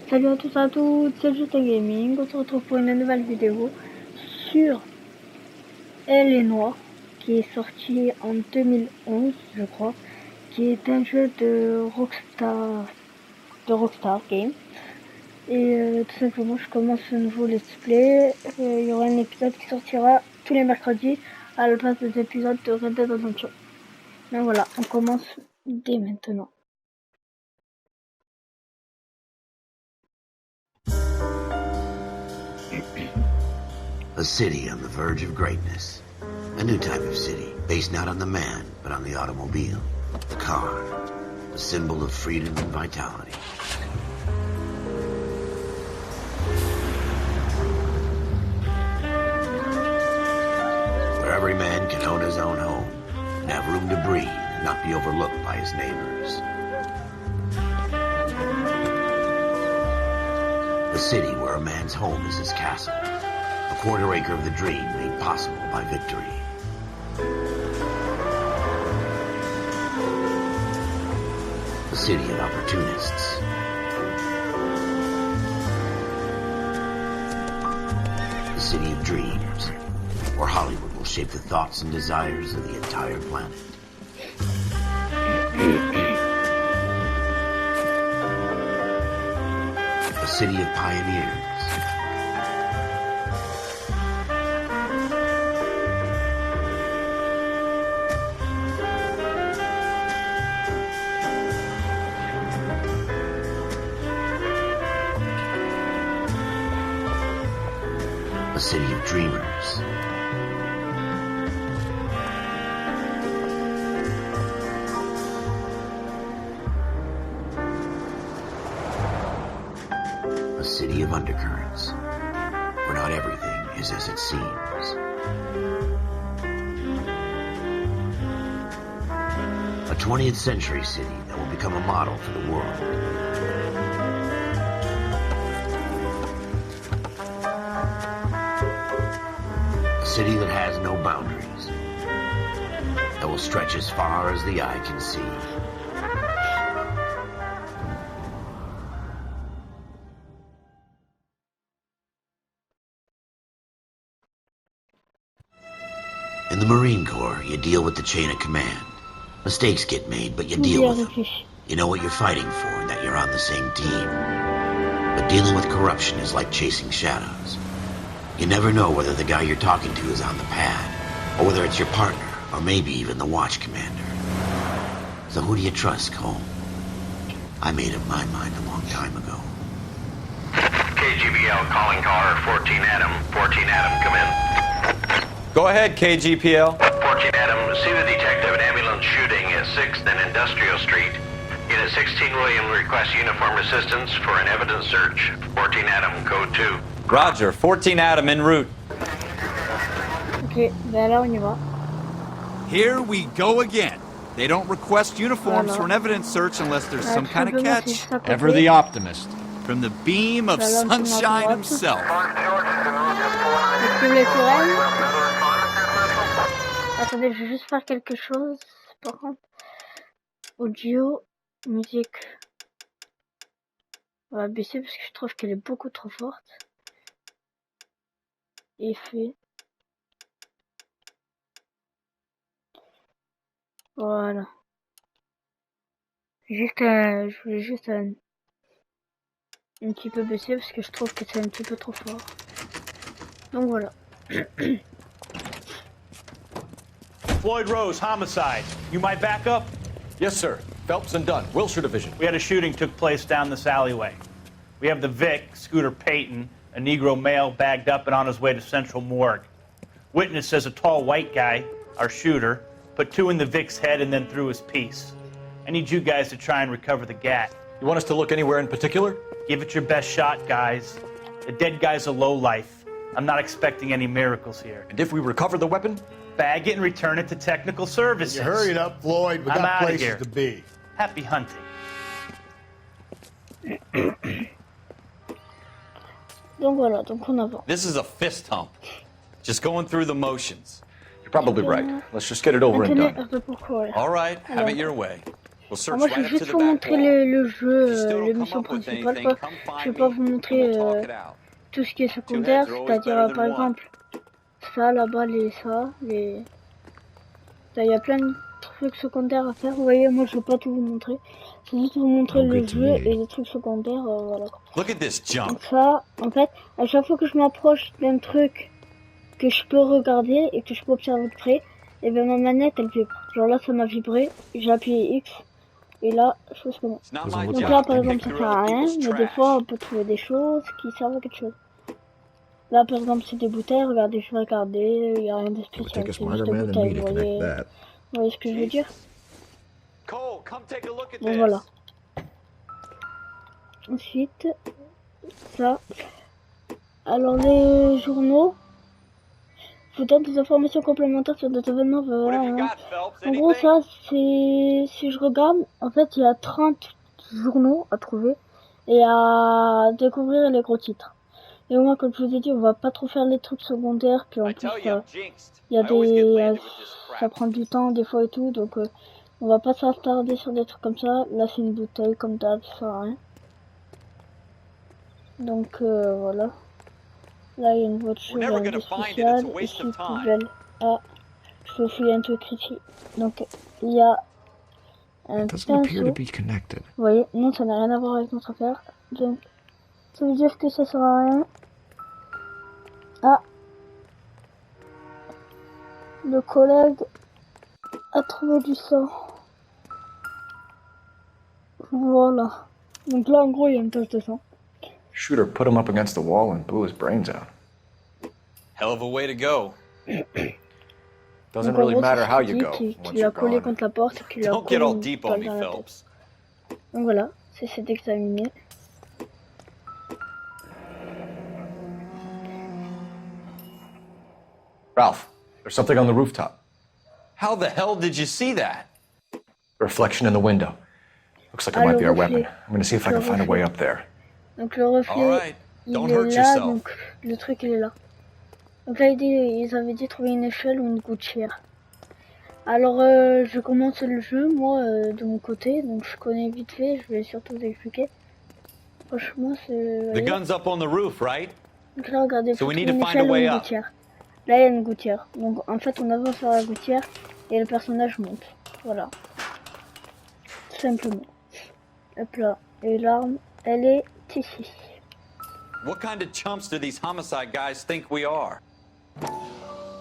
Salut à tous et à toutes, c'est Justin Gaming. On se retrouve pour une nouvelle vidéo sur Elle est noire, qui est sorti en 2011, je crois, qui est un jeu de Rockstar Game. Et tout simplement, je commence un nouveau let's play. Il y aura un épisode qui sortira tous les mercredis à la place des épisodes de Red Dead Redemption. Donc voilà, on commence dès maintenant. A city on the verge of greatness. A new type of city, based not on the man, but on the automobile. The car. The symbol of freedom and vitality. Where every man can own his own home, and have room to breathe, and not be overlooked by his neighbors. A city where a man's home is his castle. A quarter acre of the dream made possible by victory. A city of opportunists. A city of dreams, where Hollywood will shape the thoughts and desires of the entire planet. A city of pioneers. A city of dreamers. A city of undercurrents, where not everything is as it seems. A 20th century city that will become a model for the world. A city that has no boundaries, that will stretch as far as the eye can see. In the Marine Corps, you deal with the chain of command. Mistakes get made, but you deal with them. You know what you're fighting for and that you're on the same team. But dealing with corruption is like chasing shadows. You never know whether the guy you're talking to is on the pad, or whether it's your partner, or maybe even the watch commander. So who do you trust, Cole? I made up my mind a long time ago. KGBL calling car 14 Adam. 14 Adam, come in. Go ahead, KGPL. 14 Adam, see the detective at ambulance shooting at 6th and Industrial Street. Unit 16 William requests uniform assistance for an evidence search. 14 Adam, code 2. Roger, 14 Adam en route. Ok, ben là on y va. Here we go again. They don't request uniforms for an evidence search unless there's some kind of catch. Ever the optimist. From the beam of sunshine himself. Attendez, je vais juste faire quelque chose. Par contre, audio, musique. On va baisser parce que je trouve qu'elle est beaucoup trop forte. Effet. Voilà. Juste, je voulais juste un petit peu baisser parce que je trouve que c'est un petit peu trop fort. Donc voilà. Floyd Rose, homicide. You might back up? Yes, sir. Phelps and Dunn, Wilshire Division. We had a shooting took place down this alleyway. We have the Vic, Scooter Payton, a Negro male bagged up and on his way to Central Morgue. Witness says a tall white guy, our shooter, put 2 in the Vic's head and then threw his piece. I need you guys to try and recover the gat. You want us to look anywhere in particular? Give it your best shot, guys. The dead guy's a lowlife. I'm not expecting any miracles here. And if we recover the weapon? Bag it and return it to technical services. You hurry it up, Floyd. We I'm got outta places here. to be. Happy hunting. Donc voilà, donc on avance. This is a fist hump. Just going through the motions. You're probably right. Let's just get it over and Maintenant, done. un peu pour courir. All right, have Alors, it your way. We'll Alors search moi, je right vais up to juste the vous back montrer wall. le jeu, If you still les don't missions come up with principales, anything, quoi. come Je vais find pas me vous and montrer we'll talk it out. tout ce qui est Two secondaire, heads are always c'est-à-dire better par than one. exemple ça là-bas, il y a plein de trucs secondaires à faire. Vous voyez, moi je vais pas tout vous montrer, c'est juste vous montrer le jeu et les trucs secondaires, voilà. Look at this junk. Donc ça, en fait, à chaque fois que je m'approche d'un truc que je peux regarder et que je peux observer de près, et bien ma manette elle vibre. Genre là ça m'a vibré, j'ai appuyé X et là je fais comment. It's not my Donc job là to par pick exemple ça through sert à other rien, people's mais des trash. fois on peut trouver des choses qui servent à quelque chose. Là par exemple c'est des bouteilles, regardez, je vais regarder, il n'y a rien de spécial, c'est juste des bouteilles, vous voyez ce que je veux dire. Cole, come take a look at Bon this. voilà. Ensuite, ça. Alors les journaux vous donnent des informations complémentaires sur des événements. What have you Voilà. got, Phelps? En gros Anything? ça c'est, si je regarde, en fait il y a 30 journaux à trouver et à découvrir les gros titres. Et moi comme je vous ai dit on va pas trop faire les trucs secondaires, puis en I plus tell you, I'm jinxed. il y a I always get des, landed with this ça crap. prend du temps des fois et tout, donc on va pas s'attarder sur des trucs comme ça. Là c'est une bouteille comme d'hab, ça sert à rien. Donc voilà. Là il y a une voiture, il y a un des spécial, ici poubelle. Ah, je vais fouiller un truc ici. Donc il y a un pinceau. Vous voyez, non ça n'a rien à voir avec notre affaire. Donc ça veut dire que ça sert à rien. Ah, le collègue a trouvé du sang. Voilà. Donc là en gros il y a une tache de sang. Shooter put him up against the wall and blew his brains out. Hell of a way to go. Doesn't Donc, en really gros, matter c'est how ce you qu'il go dit, once qu'il a you're collé gone. contre la porte et qu'il a Don't collé get all une deep on balle me, dans la tête. Phelps. Donc voilà, c'est d'examiner. Ralph, there's something on the rooftop. How the hell did you see that? Reflection in the window. Looks like it Ah, might le be our reflet. weapon. I'm gonna see if I Le can find a reflet. way up there. Donc le reflet, All right. Don't il hurt est là, yourself. donc le truc il est là. Donc là ils avaient dit trouver une échelle ou une gouttière. Alors je commence le jeu moi de mon côté, donc je connais vite fait, je vais surtout vous expliquer. Franchement c'est... The gun's up on the roof, right? Donc là regardez, So faut we trouver need to une find a échelle ou way une up. gouttière. Là il y a une gouttière, donc en fait on avance sur la gouttière et le personnage monte. Voilà. Tout simplement. Hop là, et l'arme, elle est ici. What kind of chumps do these homicide guys think we are?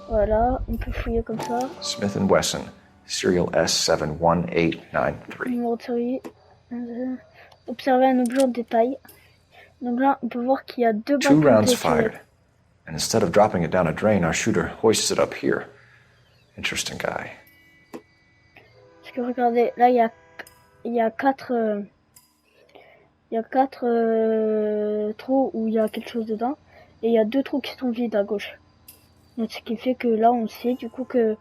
Voilà, on peut fouiller comme ça. Smith & Wesson, serial S71893. Numéro de série. Observer un objet en détail. Donc là, on peut voir qu'il y a deux balles. 2 rounds fired. And instead of dropping it down a drain, our shooter hoists it up here. Interesting guy. Parce que regardez, là, il y a quatre trous où il y a quelque chose dedans. Et il y a 2 trous qui sont vides à gauche. Donc, ce qui fait que là, on sait du coup que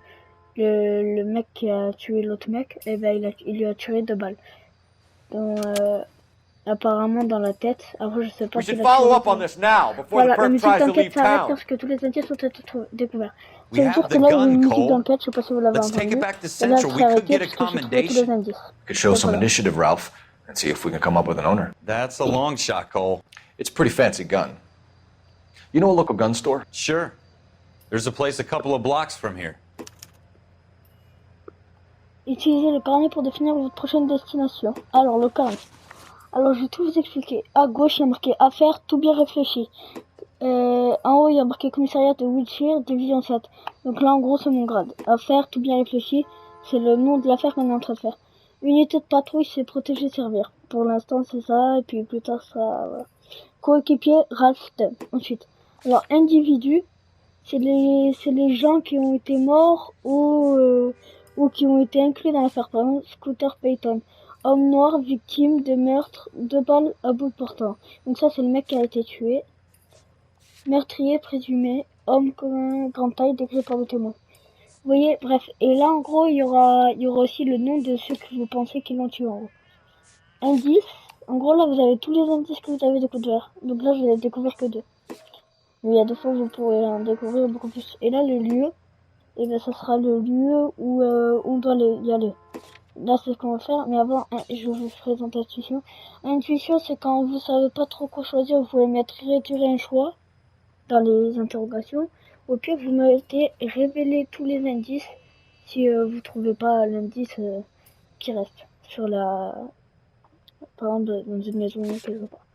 le mec qui a tué l'autre mec, eh ben, il lui a tiré 2 balles. Donc, apparemment dans la tête. Après, je sais pas We si should la follow tiré up on dedans. this now before Voilà, the la perp musique tries to d'enquête leave s'arrête town. parce que tous les indices ont été découverts. We Ça veut have dire the que là, il y a gun, une musique Cole. d'enquête, je sais pas si vous l'avez Let's take entendu. it back to Et là, Central. elle We s'est could arrêtée get a parce que j'ai trouvé tous commendation. les indices. Could show Donc, some voilà. initiative, Ralph, and see if we can come up with an owner. That's a long shot, Cole. It's a pretty fancy gun. You know a local gun store? Sure. There's a place a couple of blocks from here. Utilisez le carnet pour définir votre prochaine destination. Alors, le carnet. Alors, je vais tout vous expliquer. À gauche, il y a marqué affaire, tout bien réfléchi. En haut, il y a marqué commissariat de Wiltshire, division 7. Donc là, en gros, c'est mon grade. Affaire, tout bien réfléchi, c'est le nom de l'affaire qu'on est en train de faire. Unité de patrouille, c'est protéger, servir. Pour l'instant, c'est ça, et puis plus tard, ça... Voilà. Coéquipier, Ralph Dunn. Ensuite, alors, individu, c'est les gens qui ont été morts ou qui ont été inclus dans l'affaire. Par exemple, Scooter Payton. Homme noir, victime de meurtre, 2 balles à bout portant. Donc ça, c'est le mec qui a été tué. Meurtrier présumé, homme commun, grande taille, décrit par le témoin. Vous voyez, bref. Et là, en gros, il y aura aussi le nom de ceux que vous pensez qui l'ont tué, en gros. Indice. En gros, là, vous avez tous les indices que vous avez découverts. Donc là, je vais découvrir que 2. Mais il y a 2 fois où vous pourrez en découvrir beaucoup plus. Et là, le lieu, et ben, ça sera le lieu où on doit y aller. là c'est ce qu'on va faire, mais avant, je vous présente l'intuition. L'intuition, c'est quand vous savez pas trop quoi choisir, vous pouvez mettre retirer un choix dans les interrogations. Au pire, vous mettez révéler tous les indices si vous trouvez pas l'indice qui reste sur la, par exemple, dans une maison quelque part.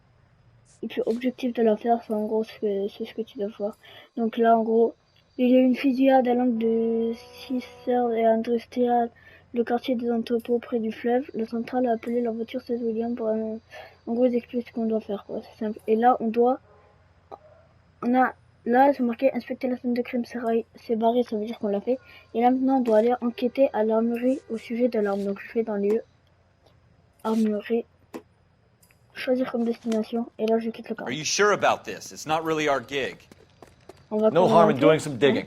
Et puis objectif de l'affaire, c'est en gros c'est ce que tu dois voir. Donc là, en gros, il y a une fusillade à l'angle de 6 heures et industrial, le quartier des entrepôts près du fleuve. La centrale a appelé la voiture 16 William pour en gros expliquer ce qu'on doit faire, quoi. C'est simple. Et là, là, c'est marqué inspecter la scène de crime, c'est barré, ça veut dire qu'on l'a fait. Et là, maintenant, on doit aller enquêter à l'armurerie au sujet de l'arme. Donc, je fais dans les lieux armurerie, choisir comme destination, et là, je quitte le cadre. Are you sure about this? It's not really our gig. No harm in doing some digging.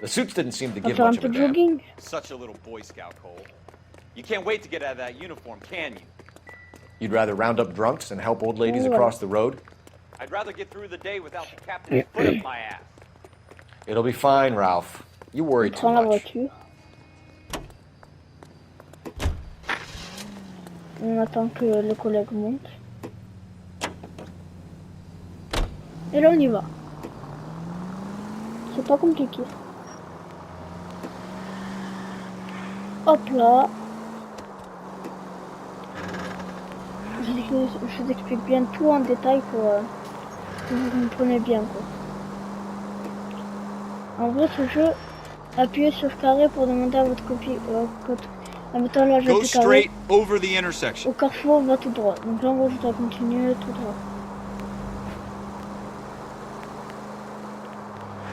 The suits didn't seem to give much of a damn. Such a little Boy Scout, Cole. You can't wait to get out of that uniform, can you? You'd rather round up drunks and help old ladies across the road? I'd rather get through the day without the captain's foot up my ass. It'll be fine, Ralph. You worry too much. On attend que le collègue monte. Et là on y va. C'est pas compliqué. Hop là. Je vous explique bien tout en détail pour que vous compreniez bien, quoi. En gros, ce jeu, appuyez sur carré pour demander à votre copie code. Maintenant là, j'ai carré. Au carrefour, on va tout droit. Donc là, en gros, je dois continuer tout droit.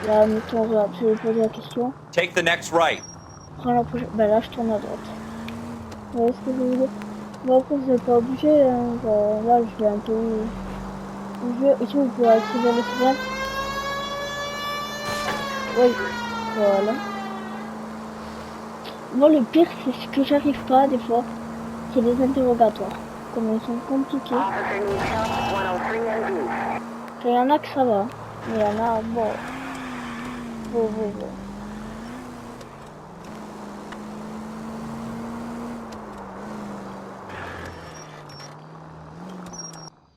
Là, mettons, regarde, je vais poser la question. Take the next right. Prends la prochaine. Ben là, je tourne à droite. Vous voyez ce que je veux dire? Bon, après, vous n'êtes pas obligé. Hein. Là, je vais un peu. Ici, vous pouvez activer le signal. Oui, voilà. Moi, le pire, c'est ce que j'arrive pas des fois. C'est les interrogatoires. Comme ils sont compliqués. Il y en a que ça va. Mais il y en a, bon. Bon.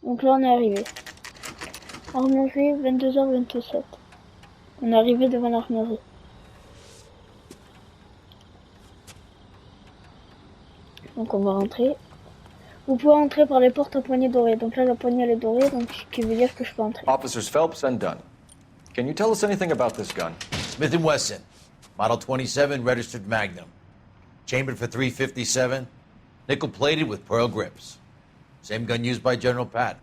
Donc là, on est arrivé. Armurerie, 22h27. On est arrivé devant l'armurerie. Donc on va rentrer. Vous pouvez entrer par les portes à poignée dorée. Donc là, la poignée elle est dorée, donc ce qui veut dire que je peux entrer. Officers Phelps and Dunn. Can you tell us anything about this gun? Smith & Wesson, Model 27, registered Magnum. Chambered for .357, nickel-plated with pearl grips. Same gun used by General Pat.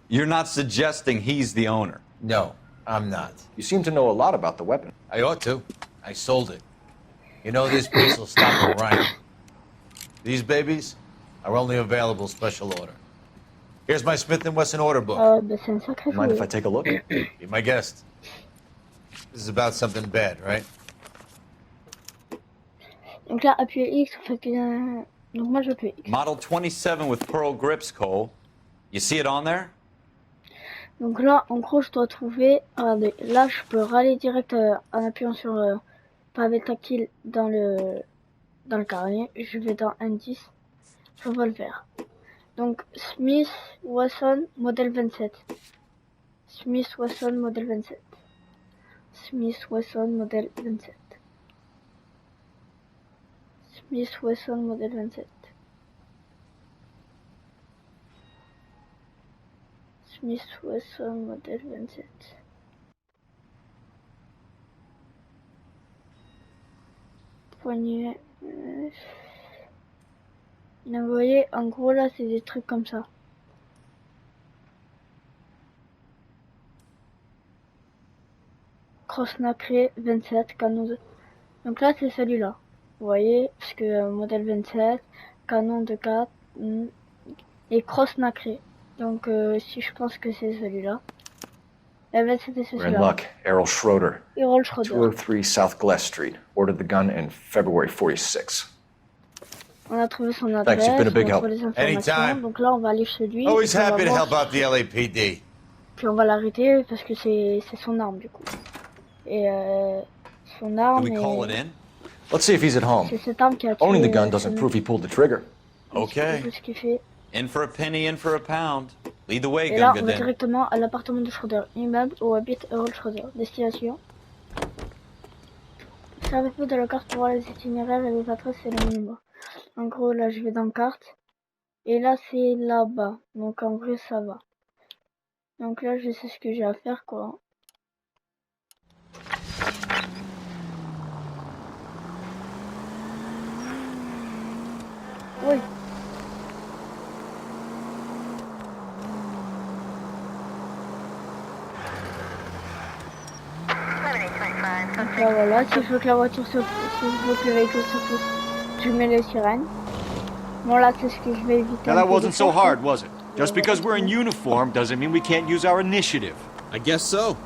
You're not suggesting he's the owner? No, I'm not. You seem to know a lot about the weapon. I ought to. I sold it. You know this piece will stop a riot. These babies are only available special order. Here's my Smith & Wesson order book. Mind if I take a look? Be my guest. This is about something bad, right? Donc là, appuyez X, vous faites bien. Donc moi, j'appuie X. Model 27 with pearl grips, Cole. You see it on there? Donc là, en gros, je dois trouver. Regardez, là, je peux râler direct en appuyant sur pavé tactile dans le carnet. Je vais dans indice. Je vois le vert. Donc Smith Wesson modèle 27. Smith Wesson modèle 27. Smith Wesson modèle 27. Smith Wesson modèle 27. Smith Wesson modèle 27. Poignée. Vous voyez, en gros là, c'est des trucs comme ça. Crosse nacré 27, canon de... Donc là, c'est celui-là. Vous voyez, parce que modèle 27, canon de 4 et crosse nacré. Donc si je pense que c'est celui-là. Eh ben c'était celui-là. We're in luck. Errol Schroeder. Errol Schroeder. 203 South Glass Street. Ordered the gun in February 46. On a trouvé son adresse, Thanks, you've been a big on a help. trouvé les informations. Anytime. Donc là, on va aller chez lui. Always happy to help out the LAPD. Puis on va l'arrêter parce que c'est son arme du coup. Et son arme. Can we call it in? Let's see if he's at home. C'est cette arme qui a tué. Owning the gun doesn't prove he pulled the trigger. Okay. C'est ce qu'il fait. In for a penny, in for a pound. Lead the way, Et là, on va Gunga. directement à l'appartement de Schroeder. Immeuble où habite Harold Schroeder. Destination. Servez-vous de la carte pour voir les itinéraires et les adresses et les numéros. En gros, là, je vais dans carte. Et là, c'est là-bas. Donc, en vrai, ça va. Donc là, je sais ce que j'ai à faire, quoi. Oui. Donc là, voilà. Si je veux que la voiture se pousse, si je veux que le véhicule se pousse, je mets les sirènes. Bon, là, c'est ce que je vais éviter. Now that wasn't so hard, was it? Just because we're in uniform doesn't mean we can't use our initiative. I guess so.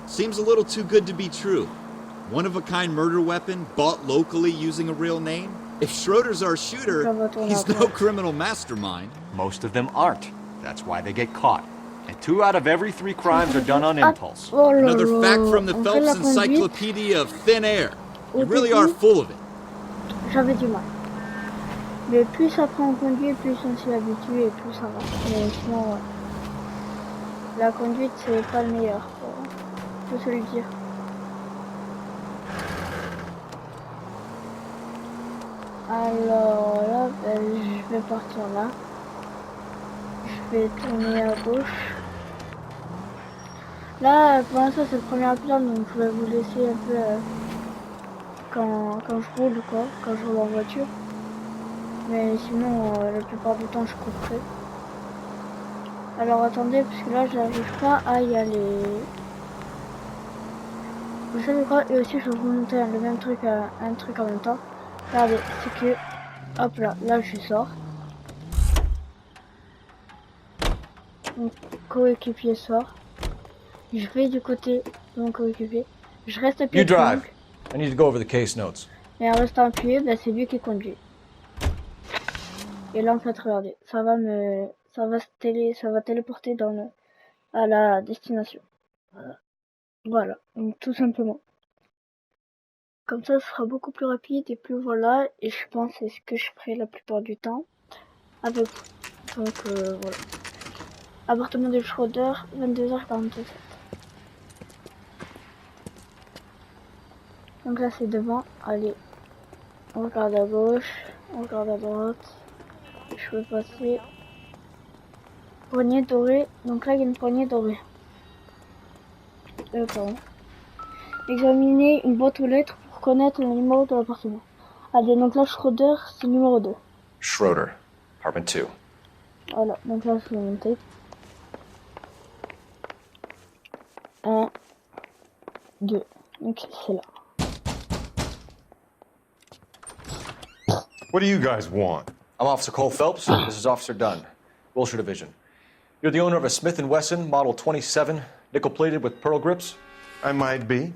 Seems a little too good to be true. One-of-a-kind murder weapon bought locally using a real name? If Schroeder's our shooter, he's no criminal mastermind. Most of them aren't. That's why they get caught. And 2 out of every 3 crimes are done on impulse. Another fact from the Phelps Encyclopedia of Thin Air. You really are full of it. J'avais du mal. Mais plus après on conduit, plus on s'y habitue et plus ça va. Mais sinon, ouais. La conduite, c'est pas le meilleur, quoi. Je peux se le dire. Alors là, ben, je vais partir là. Je vais tourner à gauche. Là, pour l'instant, c'est le premier épisode, donc je vais vous laisser un peu quand je roule, quoi, quand je roule en voiture. Mais sinon, la plupart du temps, je couperai. Alors attendez, parce que là, j'arrive pas à y aller. Vous savez quoi? Et aussi, je vais vous montrer le même truc, un truc en même temps. Regardez, c'est que, hop là je sors. Mon coéquipier sort. Je vais du côté de mon coéquipier. Je reste appuyé. You drive. I need to go over the case notes. Et en restant appuyé, ben, c'est lui qui conduit. Et là en fait, regardez, ça va téléporter à la destination. Voilà, donc tout simplement. Comme ça, ce sera beaucoup plus rapide et plus voilà. Et je pense que c'est ce que je ferai la plupart du temps avec vous. Donc voilà. Appartement de Schroeder, 22h47. Donc là c'est devant. Allez, on regarde à gauche, on regarde à droite. Je peux passer. Poignée dorée. Donc là il y a une poignée dorée. Pardon. Examiner une boîte aux lettres pour connaître le numéro de l'appartement. Allez, donc là Schroeder, c'est numéro 2. Schroeder, apartment 2. Voilà, donc là je vais monter. 1, 2. Donc c'est là. What do you guys want? I'm Officer Cole Phelps. This is Officer Dunn, Wilshire Division. You're the owner of a Smith & Wesson Model 27, nickel-plated with pearl grips? I might be.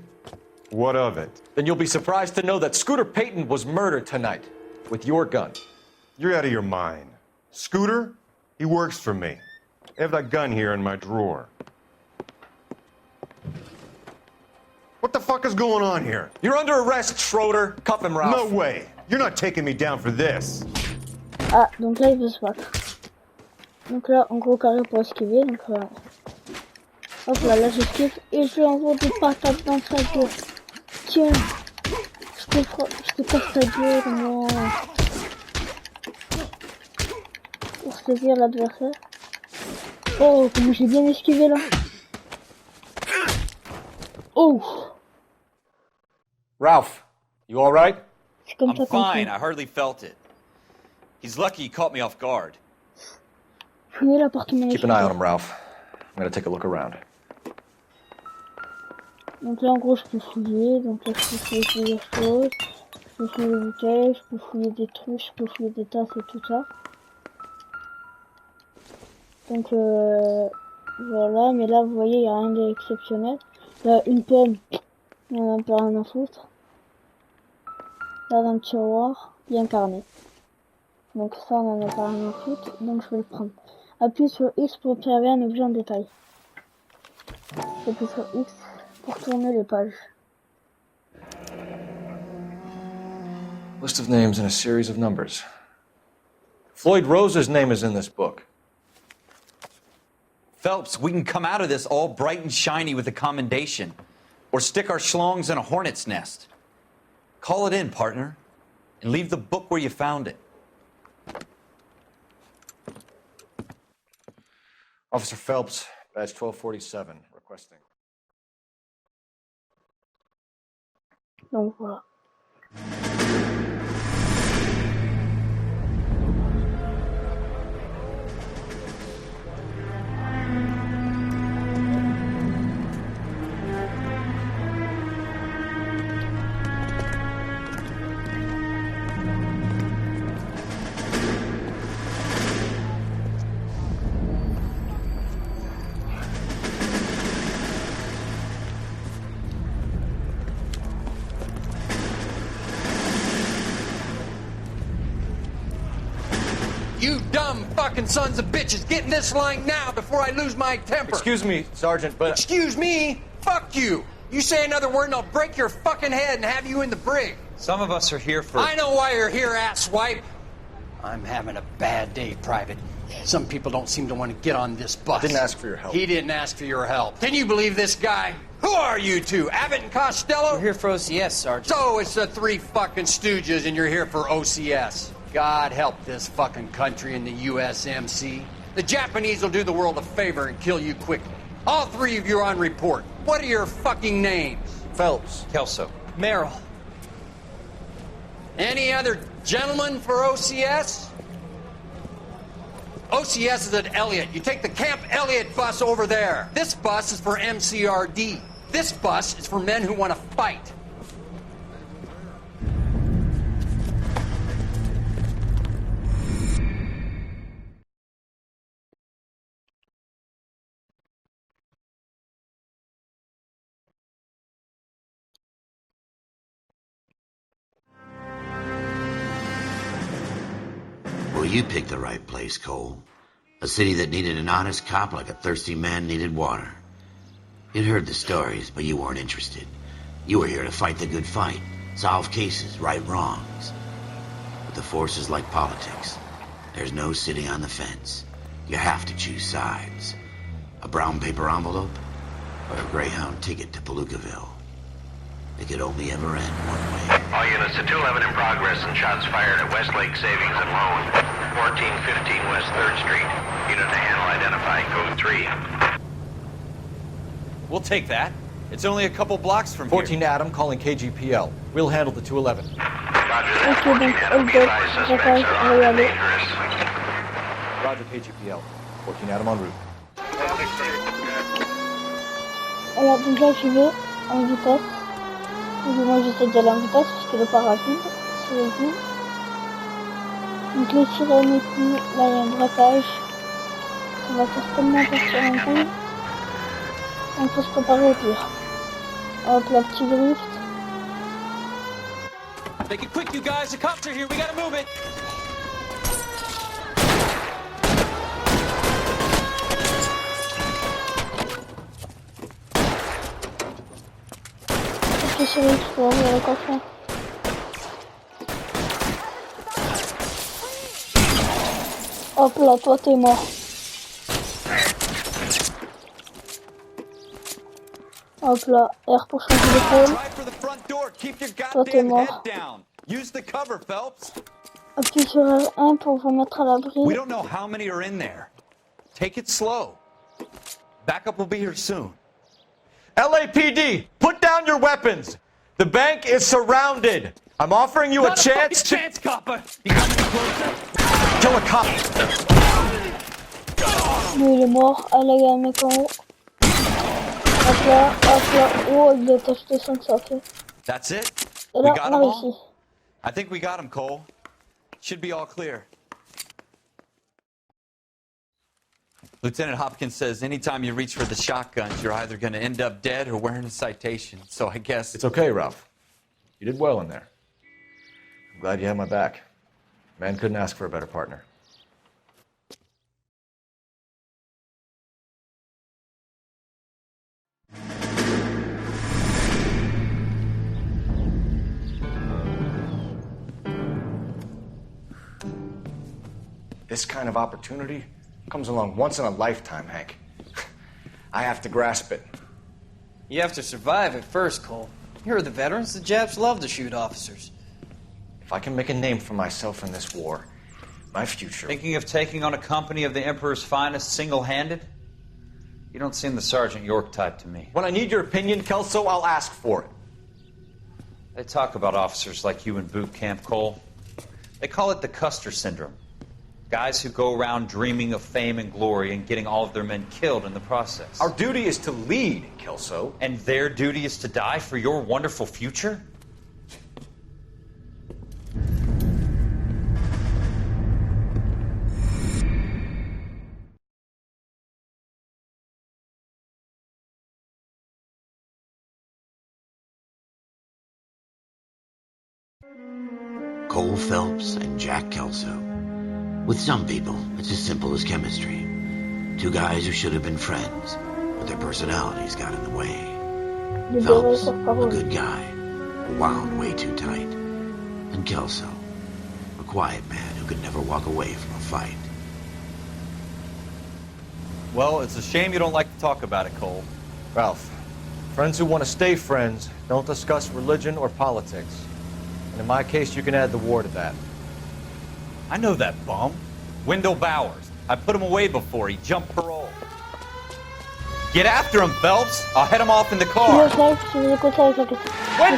What of it? Then you'll be surprised to know that Scooter Payton was murdered tonight with your gun. You're out of your mind. Scooter? He works for me. I have that gun here in my drawer. What the fuck is going on here? You're under arrest, Schroeder. Cuff him, Ralph. No way. You're not taking me down for this. Ah, donc là il veut se battre. Donc là, en gros carré pour esquiver. Donc hop là, j'esquive et je lui envoie des patates dans sa gueule. Tiens, je te casse ta gueule, moi. Pour saisir l'adversaire. Oh, comme j'ai bien esquivé là. Oh. Ralph, you all right? C'est comme ça I'm qu'on fine. fait. I hardly felt it. He's lucky he caught me off guard. Fouillez l'appartement. Keep an eye on him, Ralph. I'm gonna take a look around. Donc là, en gros, je peux fouiller. Donc là, je peux fouiller plusieurs choses. Je peux fouiller des bouteilles, je peux fouiller des trucs, je peux fouiller des tasses et tout ça. Donc voilà, mais là, vous voyez, il n'y a rien d'exceptionnel. Là, une pomme, on en a pas rien à foutre. Là, dans le tiroir, il y a un carnet. Donc ça, on en a pas rien à foutre, donc je vais le prendre. Appuie sur X pour observer un objet en détail. J'appuie sur X pour tourner les pages. List of names and a series of numbers. Floyd Rose's name is in this book. Phelps, we can come out of this all bright and shiny with a commendation. Or stick our schlongs in a hornet's nest. Call it in, partner. And leave the book where you found it. Officer Phelps, badge 1247, requesting. Donc voilà. You dumb fucking sons of bitches, get in this line now before I lose my temper. Excuse me, Sergeant, but... Excuse me? Fuck you. You say another word and I'll break your fucking head and have you in the brig. Some of us are here for... I know why you're here, asswipe. I'm having a bad day, Private. Some people don't seem to want to get on this bus. I didn't ask for your help. He didn't ask for your help. Can you believe this guy? Who are you two? Abbott and Costello? We're here for OCS, Sergeant. So it's the three fucking stooges and you're here for OCS. God help this fucking country and the USMC. The Japanese will do the world a favor and kill you quickly. All three of you are on report. What are your fucking names? Phelps. Kelso. Merrill. Any other gentlemen for OCS? OCS is at Elliott. You take the Camp Elliott bus over there. This bus is for MCRD. This bus is for men who want to fight. Well, you picked the right place, Cole. A city that needed an honest cop like a thirsty man needed water. You'd heard the stories, but you weren't interested. You were here to fight the good fight, solve cases, right wrongs. But the force is like politics. There's no sitting on the fence. You have to choose sides. A brown paper envelope or a Greyhound ticket to Palookaville. It could only ever end one way. All units to 211 in progress and shots fired at Westlake Savings and Loan, 1415 West 3rd Street. Unit to handle identify code 3. We'll take that. It's only a couple blocks from 14 Adam calling KGPL. We'll handle the 211. Roger that. 14 Adam, be advised suspects are armed and dangerous. Roger KGPL. 14 Adam en route. Alors donc là je vais en vitesse. Donc moi j'essaie d'aller en vitesse parce qu'il est pas rapide. C'est le but. Donc les sirènes et tout, là il y a un braquage. Ça va certainement partir en couille. Donc faut se préparer au pire. Hop la petite drift. Make it quick, you guys. The cops are here. We gotta move it. Ok, chérie, tu peux ouvrir le coffre. Hop là, toi t'es mort. Hop là, R pour changer d'épaule. Toi t'es mort. Appuie sur R1 pour vous mettre à l'abri. We don't know how many are in there. Take it slow. Backup will be here soon. LAPD, put down your weapons. The bank is surrounded. I'm offering you a chance to... chance, copper. You got to be closer. Kill a cop. Lui il est mort. Ah là il y a un mec en haut. Hop là, hop là. Oh, il a acheté son sac. That's it? Et We là, got on them a all? réussi. I think we got them, Cole. Should be all clear. Lieutenant Hopkins says anytime you reach for the shotguns, you're either going to end up dead or wearing a citation. So I guess... It's okay, Ralph. You did well in there. I'm glad you had my back. Man couldn't ask for a better partner. This kind of opportunity comes along once in a lifetime, Hank. I have to grasp it. You have to survive it first, Cole. Here are the veterans. The Japs love to shoot officers. If I can make a name for myself in this war, my future... Thinking of taking on a company of the Emperor's finest single-handed? You don't seem the Sergeant York type to me. When I need your opinion, Kelso, I'll ask for it. They talk about officers like you in boot camp, Cole. They call it the Custer syndrome. Guys who go around dreaming of fame and glory and getting all of their men killed in the process. Our duty is to lead, Kelso. And their duty is to die for your wonderful future? Cole Phelps and Jack Kelso. With some people, it's as simple as chemistry. Two guys who should have been friends, but their personalities got in the way. Phelps, a good guy, wound way too tight. And Kelso, a quiet man who could never walk away from a fight. Well, it's a shame you don't like to talk about it, Cole. Ralph, friends who want to stay friends don't discuss religion or politics. And in my case, you can add the war to that. I know that bum. Wendell Bowers. I put him away before. He jumped parole. Get after him, Phelps. I'll head him off in the car. Wendell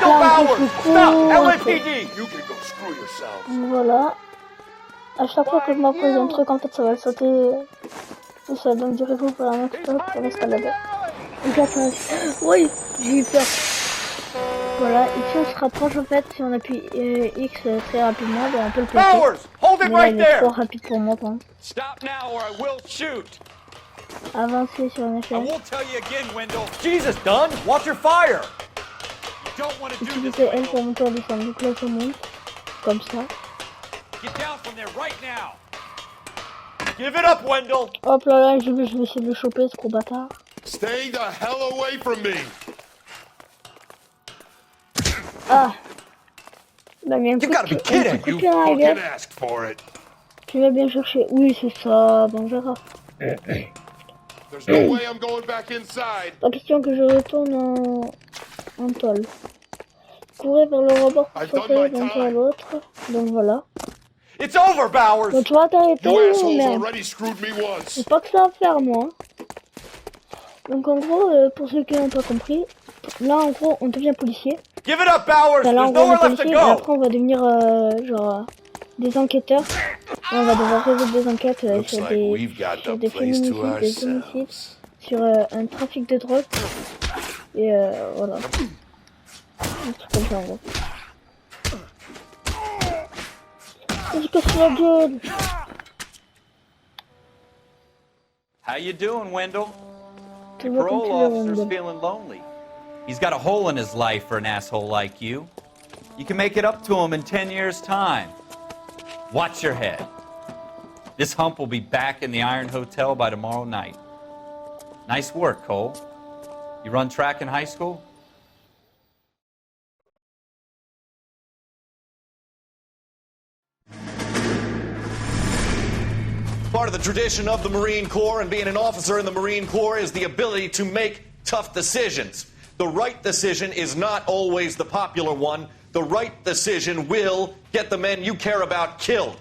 Bowers! Stop! LAPD! You can go screw yourself. Voilà. À chaque fois que je m'approche d'un truc, en fait, ça va le sauter tout seul. Donc, direz-vous pour la next stop pour l'escalader. Donc là, ça... Oui, j'ai eu peur. Voilà, ici on se rapproche en fait, si on appuie X très rapidement, ben on peut le placer. Mais là il est trop rapide pour moi. Avancer sur une échelle. Jesus, Dunn, watch your fire! Utiliser L pour monter à descendre. Donc là ça monte, comme ça. Give it up, Wendell! Hop là, je vais essayer de le choper, ce gros bâtard. Stay the hell away from me! Ah, bah bien You gotta be kidding! You fucking asked for it. Tu vas bien chercher. Oui, c'est ça. Bon, on verra. There's no way I'm going back inside. Pas question que je retourne en tôle. Courir vers le rebord pour sauter d'un toit à l'autre. Donc voilà. It's over, Bowers. Donc tu vas t'arrêter, merde. C'est C'est pas que ça à faire, moi. Donc en gros, pour ceux qui n'ont pas compris, là en gros, on devient policier. Give it up, Bowers. Là, There's nowhere left to et go. après, on va devenir genre des enquêteurs. Et on va devoir résoudre des enquêtes sur des féminicides, des homicides, sur un trafic de drogue. Et voilà. Un truc comme ça en gros. Je casse la gueule. How you doing, Wendell? Tu Your vois comme parole tu veux, officer's Wendell. feeling lonely. He's got a hole in his life for an asshole like you. You can make it up to him in 10 years' time. Watch your head. This hump will be back in the Iron Hotel by tomorrow night. Nice work, Cole. You run track in high school? Part of the tradition of the Marine Corps and being an officer in the Marine Corps is the ability to make tough decisions. The right decision is not always the popular one. The right decision will get the men you care about killed.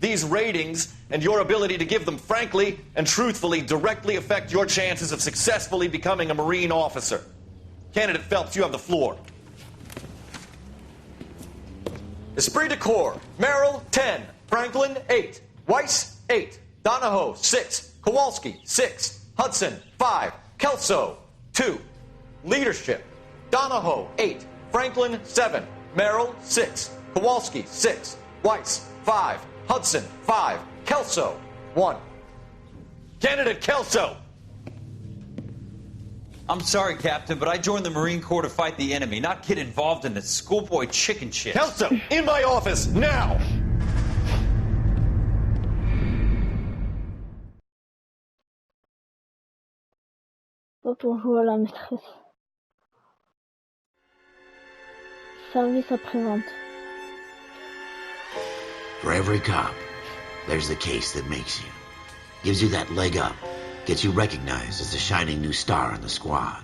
These ratings and your ability to give them frankly and truthfully directly affect your chances of successfully becoming a Marine officer. Candidate Phelps, you have the floor. Esprit de Corps, Merrill, 10. Franklin, 8. Weiss, 8. Donahoe, 6. Kowalski, 6. Hudson, 5. Kelso, 2. Leadership, Donahoe, 8. Franklin, 7. Merrill, 6. Kowalski, 6. Weiss, 5. Hudson, 5. Kelso, 1. Candidate Kelso! I'm sorry, Captain, but I joined the Marine Corps to fight the enemy, not get involved in this schoolboy chicken shit. Kelso, in my office, now! Pas pour jouer à la maîtresse. Service après-vente. For every cop, There's the case that makes you. Gives you that leg up. Gets you recognized as the shining new star in the squad.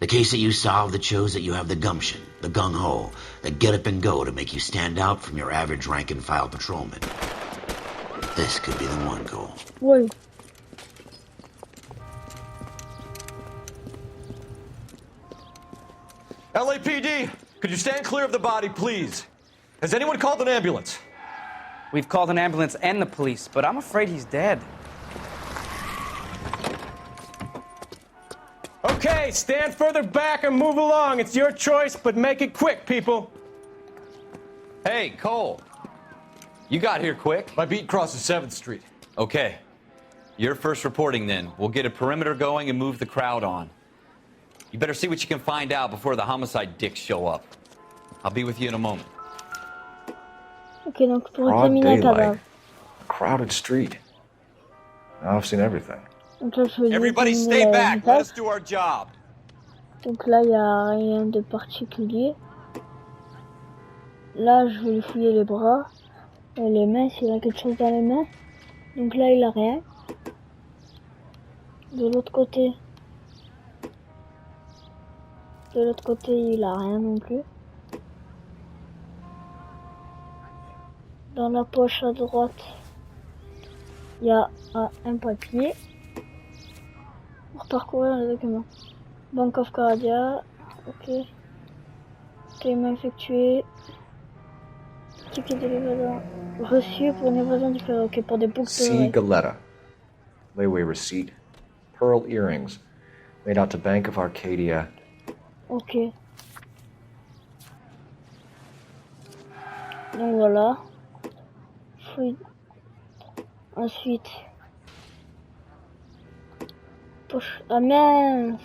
The case that you solve that shows that you have the gumption, the gung-ho, the get up and go to make you stand out from your average rank-and-file patrolman. This could be the one goal. Oui. LAPD, could you stand clear of the body, please? Has anyone called an ambulance? We've called an ambulance and the police, but I'm afraid he's dead. Okay, stand further back and move along. It's your choice, but make it quick, people. Hey, Cole. You got here quick. My beat crosses 7th Street. Okay. You're first reporting then. We'll get a perimeter going and move the crowd on. You better see what you can find out before the homicide dicks show up. I'll be with you in a moment. Ok, donc pour Broad examiner le cadavre. daylight. A crowded street. Now I've seen everything. Donc là, je vais Everybody examiner stay le back. Let visage. us do our job. Donc là, il n'y a rien de particulier. Là, je vais lui fouiller les bras. Et les mains, s'il a quelque chose dans les mains. Donc là, il a rien. De l'autre côté. Il a rien non plus. Dans la poche à droite, il y a un papier. Pour parcourir les documents. Bank of Cardia. Ok. Paiement effectué. Ticket de l'évasion. Reçu pour une évasion différée. Ok, pour des boucles C. de Galetta. Layaway receipt. Pearl earrings. Made out to Bank of Arcadia. Ok. Donc voilà. Ensuite. Poche. Ah mince.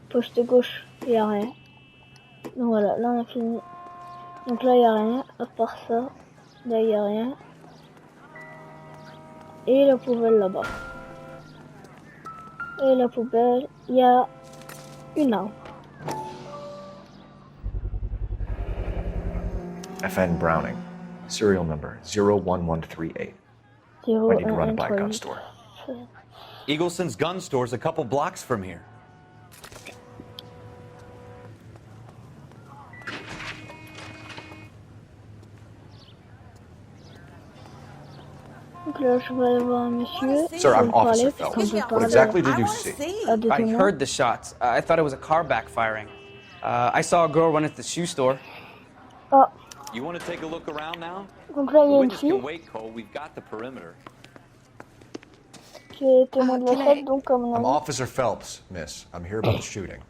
Poche de gauche, il n'y a rien. Donc voilà, là on a fini. Donc là il n'y a rien, à part ça. Là il n'y a rien. Et la poubelle là-bas. Et la poubelle, il y a une arme. FN Browning. Serial number 01138. I need to run by a gun store. Eagleson's gun store's a couple blocks from here. Donc là, je vais aller voir un monsieur. Sir, I'm Officer parler, parce Phelps. qu'on peut What parler exactly did you see? à des I témoins. heard the shots. I thought it was a car backfiring. I saw a girl run at the shoe store. Ah, You want to take a look around now? donc là il y The a une witness fille can wait, Cole. We've got the perimeter. qui est témoin de la scène, donc comme on I'm a dit. Officer Phelps, miss. I'm here about the shooting.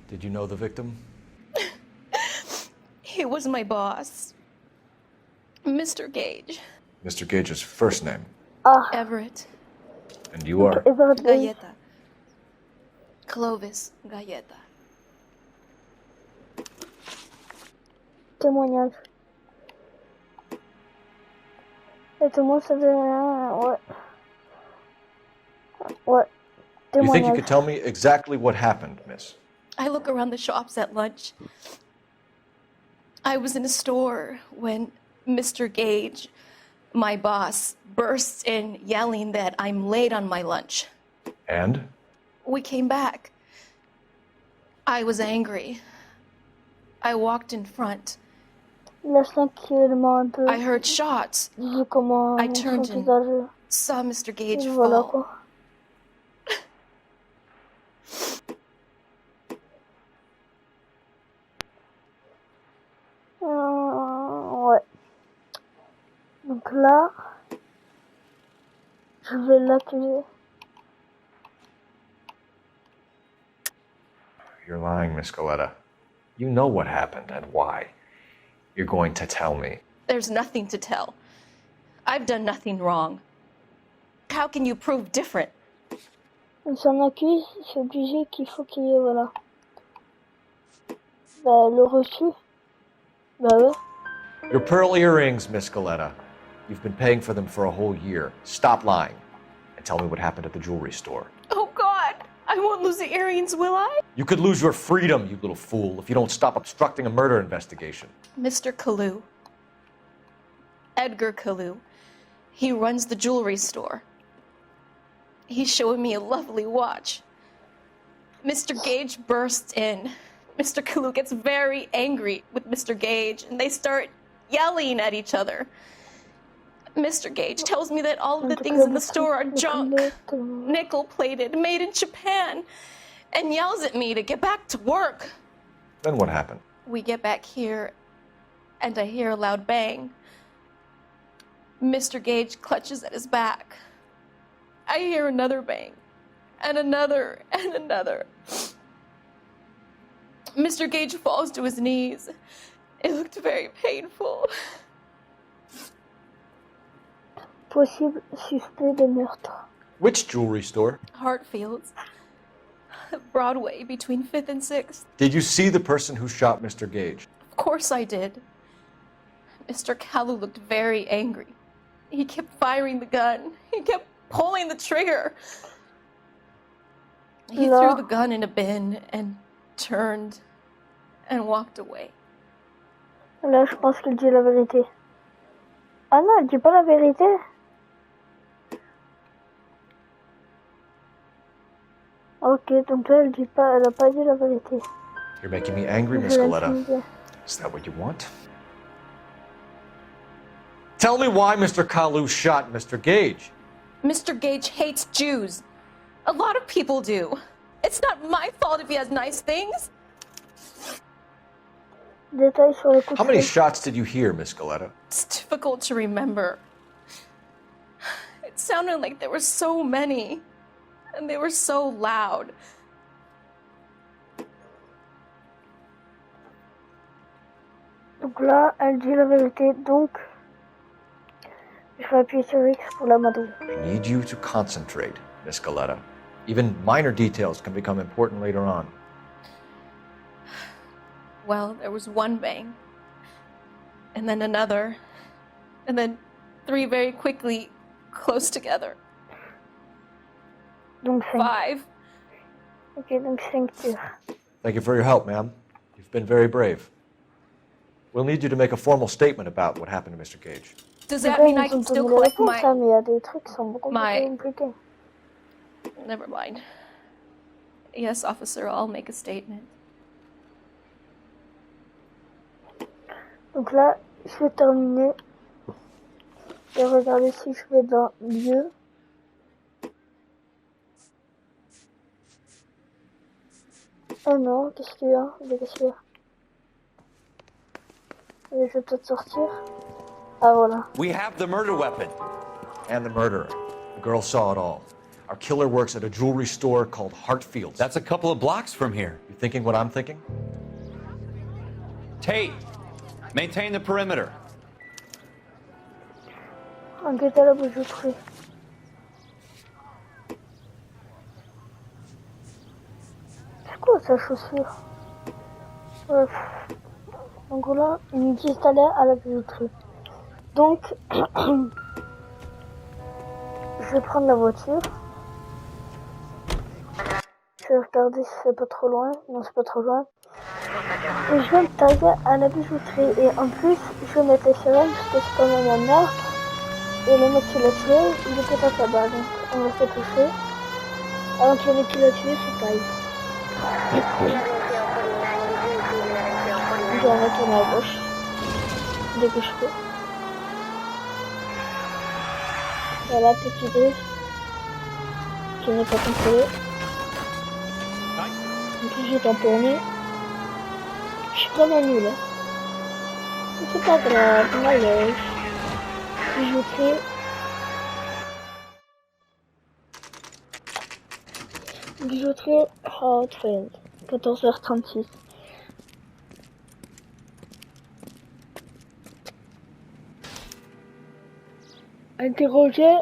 Did you know the victim? He was my boss, Mr. Gage. Mr. Gage's first name. Ah, Everett. And you are? Everett Gage. Galleta. Clovis Galleta. Témoignage. Et tout le monde savait ouais. Ouais. You think you Témoignage. could tell me exactly what happened, miss? I look around the shops at lunch. I was in a store when Mr. Gage, my boss, bursts in yelling that I'm late on my lunch. And? We came back. I was angry. I walked in front. Laisse-la tranquillement un peu. I heard shots. Vu comment I son turned and visage. saw Mr. Gage Et voilà fall. quoi. Ouais. Donc là, je vais l'accuser. You're lying, Miss Galetta. You know what happened and why. You're going to tell me. There's nothing to tell. I've done nothing wrong. How can you prove different? On s'en accuse, c'est obligé qu'il faut qu'il y ait, voilà. Bah, le reçu. Bah ouais. Your pearl earrings, Miss Galetta. You've been paying for them for a whole year. Stop lying and tell me what happened at the jewelry store. Oh God, I I won't lose the earrings, will I? You could lose your freedom, you little fool, if you don't stop obstructing a murder investigation. Mr. Kalu. Edgar Kalu. He runs the jewelry store. He's showing me a lovely watch. Mr. Gage bursts in. Mr. Kalu gets very angry with Mr. Gage, and they start yelling at each other. Mr. Gage tells me that all of the things in the store are junk, nickel-plated, made in Japan, and yells at me to get back to work. Then what happened? We get back here, and I hear a loud bang. Mr. Gage clutches at his back. I hear another bang, and another, and another. Mr. Gage falls to his knees. It looked very painful. Possible suspect de meurtre. Which jewelry store? Hartfield's. Broadway, between 5th and 6th. Did you see the person who shot Mr. Gage? Of course I did. Mr. Kalu looked very angry. He kept firing the gun. He kept pulling the trigger. He threw the gun in a bin and turned and walked away. Là, je pense qu'elle dit la vérité. Ah non, elle dit pas la vérité. Ok, donc là, elle a pas dit la vérité. You're making me angry, Miss Goletta. Is that what you want? Tell me why Mr. Kalu shot Mr. Gage. Mr. Gage hates Jews. A lot of people do. It's not my fault if he has nice things. How many shots did you hear, Miss Goletta? It's difficult to remember. It sounded like there were so many, and they were so loud. Donc là, elle dit la vérité, donc je vais appuyer sur X pour la madouille. I need you to concentrate, Miss Goletta. Even minor details can become important later on. Well, there was one bang, and then another, and then 3 very quickly, close together. Donc 5. Ok, donc 5 tirs. Thank you for your help, ma'am. You've been very brave. We'll need you to make a formal statement about what happened to Mr. Gage. Does that mean I can still collect my... Mais il y a des trucs qui sont beaucoup plus compliqués. Never mind. Yes, officer, I'll make a statement. Donc là, je vais terminer. Et regarder si je vais dans lieu. Oh non, qu'est-ce qu'il y a? Qu'est-ce qu'il y a? Je vais peut-être sortir. Ah voilà. We have the murder weapon. And the murderer. The girl saw it all. Our killer works at a jewelry store called Hartfield's. That's a couple of blocks from here. You thinking what I'm thinking? Tate, maintain the perimeter. Enquête à la bijouterie. C'est quoi sa chaussure? Bref. Donc là, ils nous disent d'aller à la bijouterie. Donc, je vais prendre la voiture. Je vais regarder si c'est pas trop loin. Non, c'est pas trop loin. Et je vais me tailler à la bijouterie. Et en plus, je vais mettre les sirènes parce que c'est quand même un meurtre. Et le mec qui l'a tué, il est peut-être là-bas. Donc, on va se toucher. Avant que le mec qui l'a tué se taille. Je vais retourner à gauche. Dès que je peux. Voilà, petit drift. Je n'ai pas contrôlé. En plus, j'ai tamponné. Je suis comme un nul. Hein. Mais c'est pas grave, malheur. Bijouterie. Bijouterie Hartfield. 14h36. Interroger.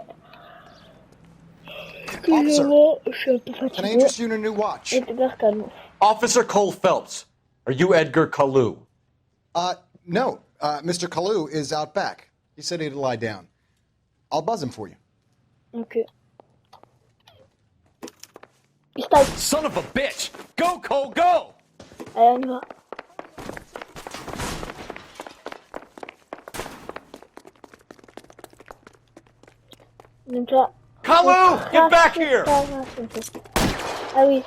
Excusez-moi, je suis un peu fatigué. Can I interest you in a new watch? Edgar Kalu. Officer Cole Phelps, are you Edgar Kalu? No. Mr. Kalu is out back. He said he'd lie down. I'll buzz him for you. Ok. Son of a bitch! Go, Cole, go! Allez, on y va. Donc là... Kalu, get back here! Ah oui.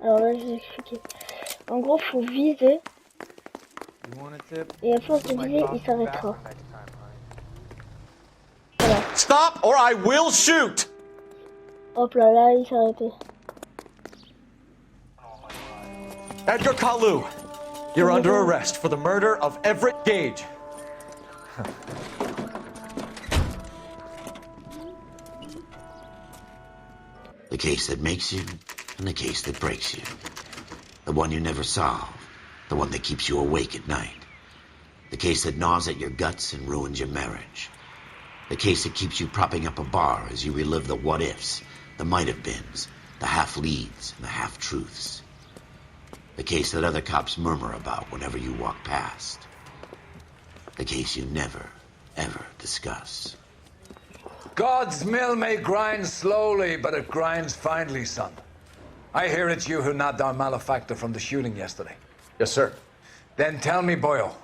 Alors là, je vais expliquer. En gros, faut viser. Et à force de viser, il s'arrêtera. Voilà. Stop or I will shoot! Hop là, là, il s'est arrêté. Edgar Kalu, you're under arrest for the murder of Everett Gage. The case that makes you, and the case that breaks you. The one you never solve, the one that keeps you awake at night. The case that gnaws at your guts and ruins your marriage. The case that keeps you propping up a bar as you relive the what-ifs, the might-have-beens, the half-leads, and the half-truths. The case that other cops murmur about whenever you walk past. The case you never, ever discuss. God's mill may grind slowly, but it grinds finely, son. I hear it's you who nabbed our malefactor from the shooting yesterday. Yes, sir. Then tell me, Boyle,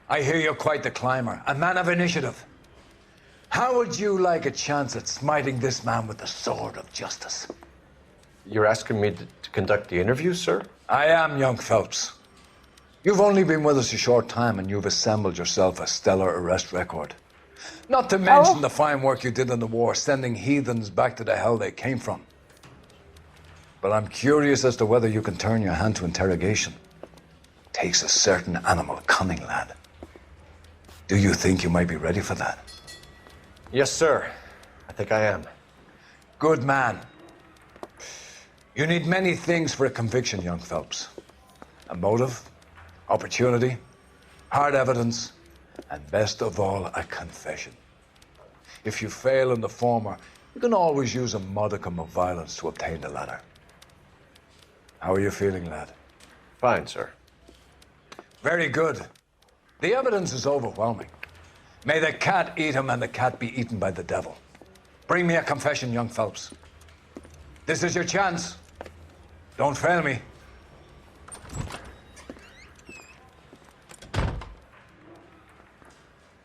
I hear you're quite the climber, a man of initiative. How would you like a chance at smiting this man with the sword of justice? You're asking me to conduct the interview, sir? I am, young Phelps. You've only been with us a short time and you've assembled yourself a stellar arrest record. Not to mention the fine work you did in the war, sending heathens back to the hell they came from. But I'm curious as to whether you can turn your hand to interrogation. Takes a certain animal cunning, lad. Do you think you might be ready for that? Yes, sir. I think I am. Good man. You need many things for a conviction, young Phelps. A motive, opportunity, hard evidence, and best of all, a confession. If you fail in the former, you can always use a modicum of violence to obtain the latter. How are you feeling, lad? Fine, sir. Very good. The evidence is overwhelming. May the cat eat him and the cat be eaten by the devil. Bring me a confession, young Phelps. This is your chance. Don't fail me.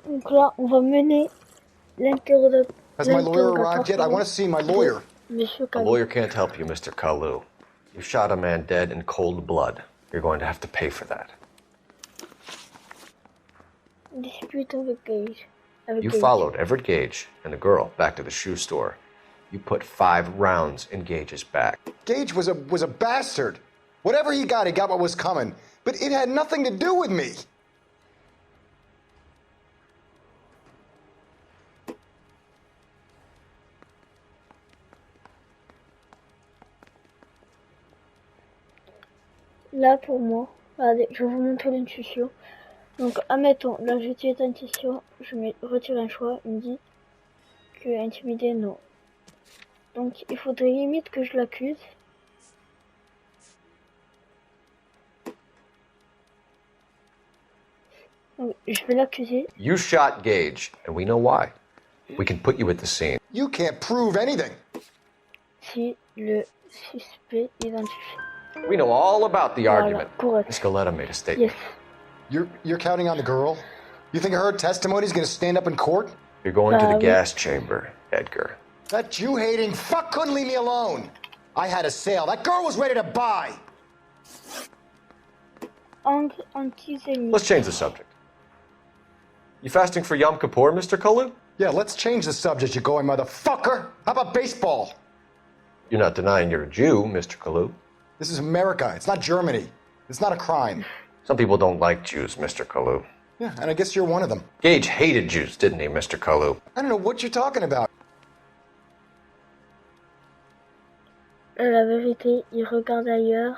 Donc là, on va mener l'interrogatoire. Has my lawyer arrived yet? I want to see my lawyer. A lawyer can't help you, Mr. Kalu. You shot a man dead in cold blood. You're going to have to pay for that. Dispute avec Gage. You followed Everett Gage and the girl back to the shoe store. You put 5 rounds in Gage's back. Gage was a bastard. Whatever he got what was coming. But it had nothing to do with me. Là, pour moi, regardez, je vais vous montrer l'intuition. Donc, admettons, là, j'utilise l'intuition, je retire un choix, il me dit que intimider, non. Donc, il faudrait limite que je l'accuse. Donc, je vais l'accuser. You shot Gage, and we know why. We can put you at the scene. You can't prove anything. Si le suspect identifié. We know all about the argument. Miss Galetta made a statement. Yes. You're counting on the girl? You think her testimony is going to stand up in court? You're going to the gas chamber, Edgar. That Jew-hating fuck couldn't leave me alone. I had a sale. That girl was ready to buy. Let's change the subject. You fasting for Yom Kippur, Mr. Kalu? Yeah, let's change the subject, you going motherfucker. How about baseball? You're not denying you're a Jew, Mr. Kalu. This is America. It's not Germany. It's not a crime. Some people don't like Jews, Mr. Kalu. Yeah, and I guess you're one of them. Gage hated Jews, didn't he, Mr. Kalu? I don't know what you're talking about. La vérité, il regarde ailleurs.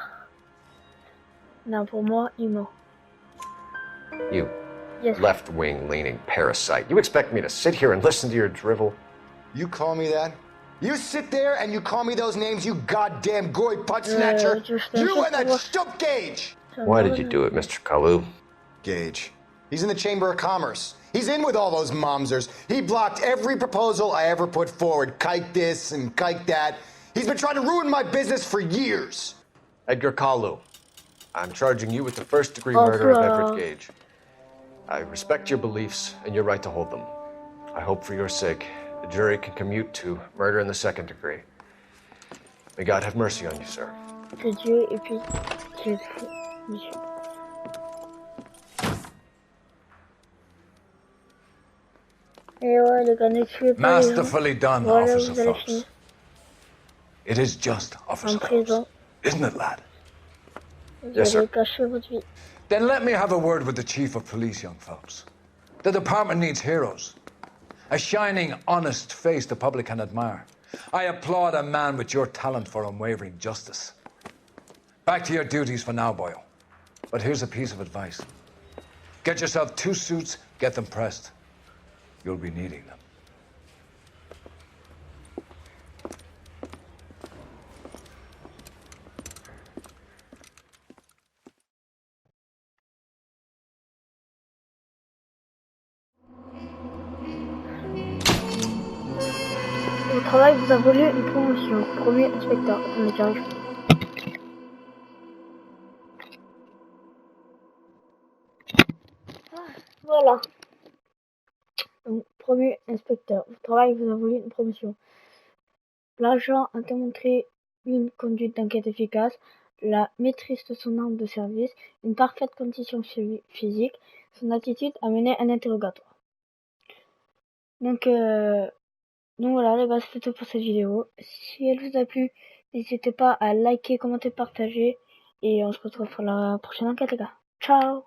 Non, pour moi, il ment. You left-wing leaning parasite. You expect me to sit here and listen to your drivel? You call me that? You sit there and you call me those names, you goddamn goy butt snatcher. You and that stump Gage. Why did you do it, Mr. Kalu? Gage. He's in the Chamber of Commerce. He's in with all those momsers. He blocked every proposal I ever put forward. Kike this and kike that. He's been trying to ruin my business for years. Edgar Kalu, I'm charging you with the first-degree murder of Everett Gage. I respect your beliefs and your right to hold them. I hope for your sake the jury can commute to murder in the second degree. May God have mercy on you, sir. Que Dieu et puis et ouais, les gars, ne tuez pas les gens. Masterfully done, Voilà, Officer vous allez Phelps. finir It is just, Officer en prison. Phelps. Isn't it, lad? Vous Yes, allez sir. cacher votre vie. Then let me have a word with the Chief of Police, young Phelps. The department needs heroes. A shining, honest face the public can admire. I applaud a man with your talent for unwavering justice. Back to your duties for now, boyo. But here's a piece of advice. Get yourself 2 suits, get them pressed. You'll be needing them. Au travail, vous a volé une promotion. Premier inspecteur. Attendez, j'arrive. Voilà. Donc, premier inspecteur. Au travail, vous a volé une promotion. L'agent a démontré une conduite d'enquête efficace, la maîtrise de son arme de service, une parfaite condition physique, son attitude a mené un interrogatoire. Donc voilà les gars, c'est tout pour cette vidéo. Si elle vous a plu, n'hésitez pas à liker, commenter, partager. Et on se retrouve pour la prochaine enquête les gars. Ciao!